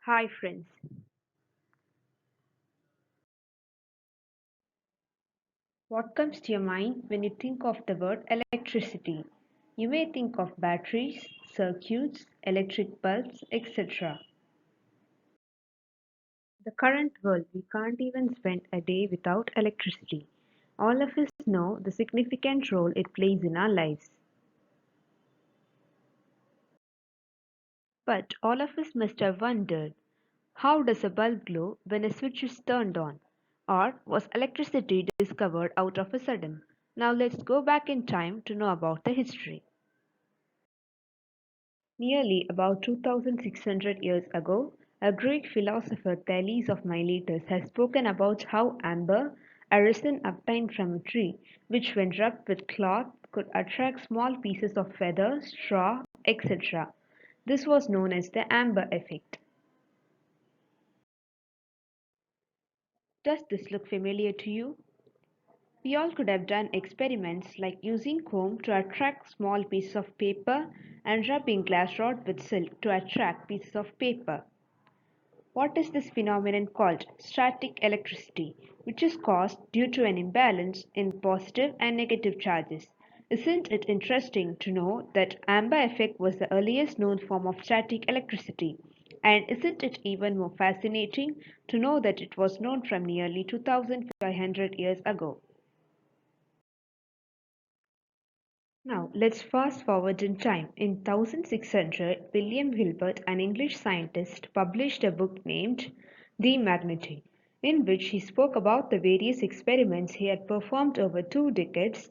Hi friends. What comes to your mind when you think of the word electricity? You may think of batteries, circuits, electric bulbs, etc. The current world, we can't even spend a day without electricity. All of us know the significant role it plays in our lives. But all of us must have wondered, how does a bulb glow when a switch is turned on? Or was electricity discovered out of a sudden? Now let's go back in time to know about the history. Nearly about 2600 years ago, a Greek philosopher Thales of Miletus has spoken about how amber, a resin obtained from a tree, which when rubbed with cloth could attract small pieces of feather, straw, etc. This was known as the amber effect. Does this look familiar to you? We all could have done experiments like using comb to attract small pieces of paper and rubbing glass rod with silk to attract pieces of paper. What is this phenomenon called static electricity, which is caused due to an imbalance in positive and negative charges? Isn't it interesting to know that amber effect was the earliest known form of static electricity? And isn't it even more fascinating to know that it was known from nearly 2500 years ago? Now let's fast forward in time. In 1600, William Hilbert, an English scientist, published a book named The Magnete, in which he spoke about the various experiments he had performed over 2 decades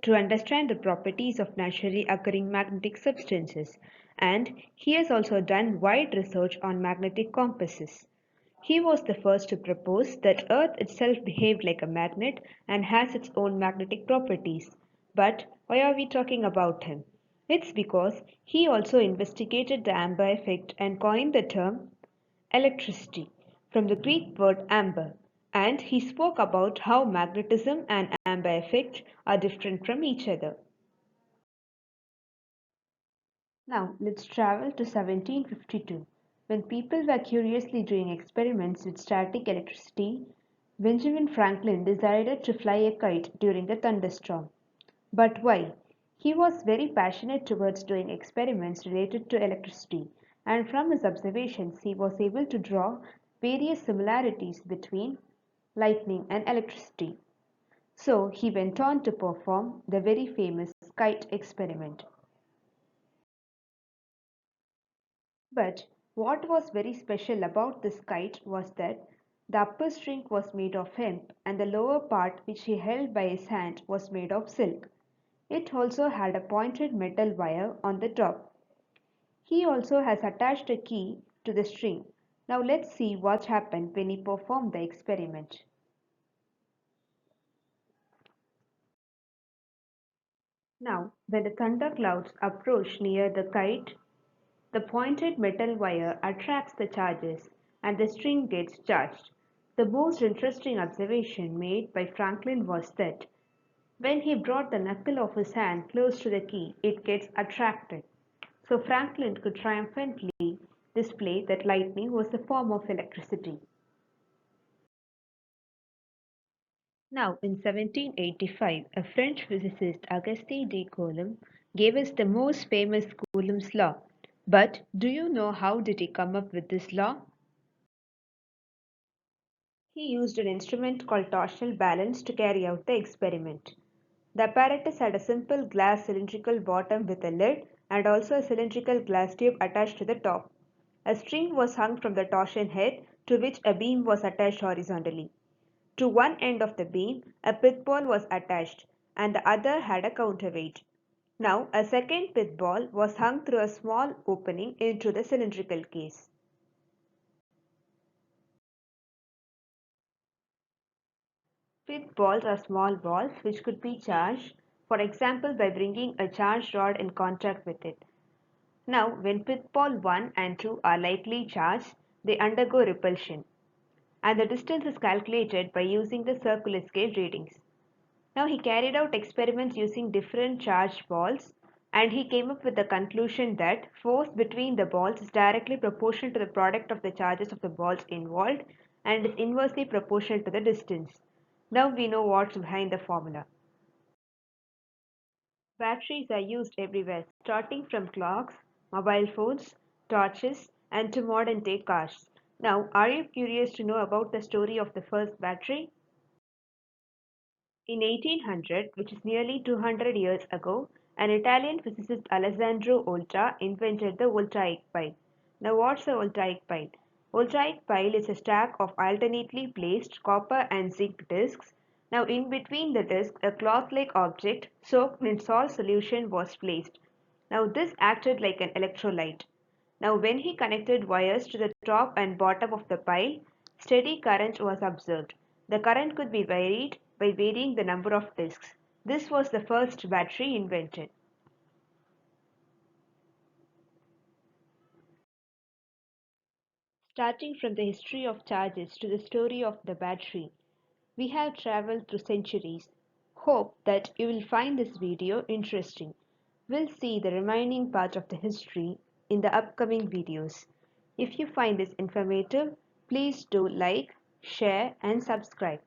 to understand the properties of naturally occurring magnetic substances, and he has also done wide research on magnetic compasses. He was the first to propose that Earth itself behaved like a magnet and has its own magnetic properties. But why are we talking about him? It's because he also investigated the amber effect and coined the term electricity from the Greek word amber. And he spoke about how magnetism and amber effect are different from each other. Now let's travel to 1752. When people were curiously doing experiments with static electricity, Benjamin Franklin decided to fly a kite during a thunderstorm. But why? He was very passionate towards doing experiments related to electricity, and from his observations, he was able to draw various similarities between lightning and electricity. So he went on to perform the very famous kite experiment. But what was very special about this kite was that the upper string was made of hemp and the lower part which he held by his hand was made of silk. It also had a pointed metal wire on the top. He also has attached a key to the string. Now let's see what happened when he performed the experiment. Now, when the thunderclouds approach near the kite, the pointed metal wire attracts the charges and the string gets charged. The most interesting observation made by Franklin was that when he brought the knuckle of his hand close to the key, it gets attracted. So Franklin could triumphantly display that lightning was a form of electricity. Now, in 1785, a French physicist, Auguste de Coulomb, gave us the most famous Coulomb's law. But do you know how did he come up with this law? He used an instrument called torsional balance to carry out the experiment. The apparatus had a simple glass cylindrical bottom with a lid and also a cylindrical glass tube attached to the top. A string was hung from the torsion head to which a beam was attached horizontally. To one end of the beam, a pith ball was attached and the other had a counterweight. Now, a second pith ball was hung through a small opening into the cylindrical case. Pith balls are small balls which could be charged, for example by bringing a charged rod in contact with it. Now, when pith ball 1 and 2 are lightly charged, they undergo repulsion, and the distance is calculated by using the circular scale readings. Now, he carried out experiments using different charged balls And he came up with the conclusion that force between the balls is directly proportional to the product of the charges of the balls involved and is inversely proportional to the distance. Now we know what's behind the formula. Batteries are used everywhere, starting from clocks, mobile phones, torches, and to modern day cars. Now, are you curious to know about the story of the first battery? In 1800, which is nearly 200 years ago, an Italian physicist Alessandro Volta invented the Voltaic pile. Now, what's a Voltaic pile? Voltaic pile is a stack of alternately placed copper and zinc discs. Now, in between the discs, a cloth-like object soaked in salt solution was placed. Now, this acted like an electrolyte. Now, when he connected wires to the top and bottom of the pile, steady current was observed. The current could be varied by varying the number of discs. This was the first battery invented. Starting from the history of charges to the story of the battery, we have traveled through centuries. Hope that you will find this video interesting. We'll see the remaining part of the history in the upcoming videos. If you find this informative, please do like, share and subscribe.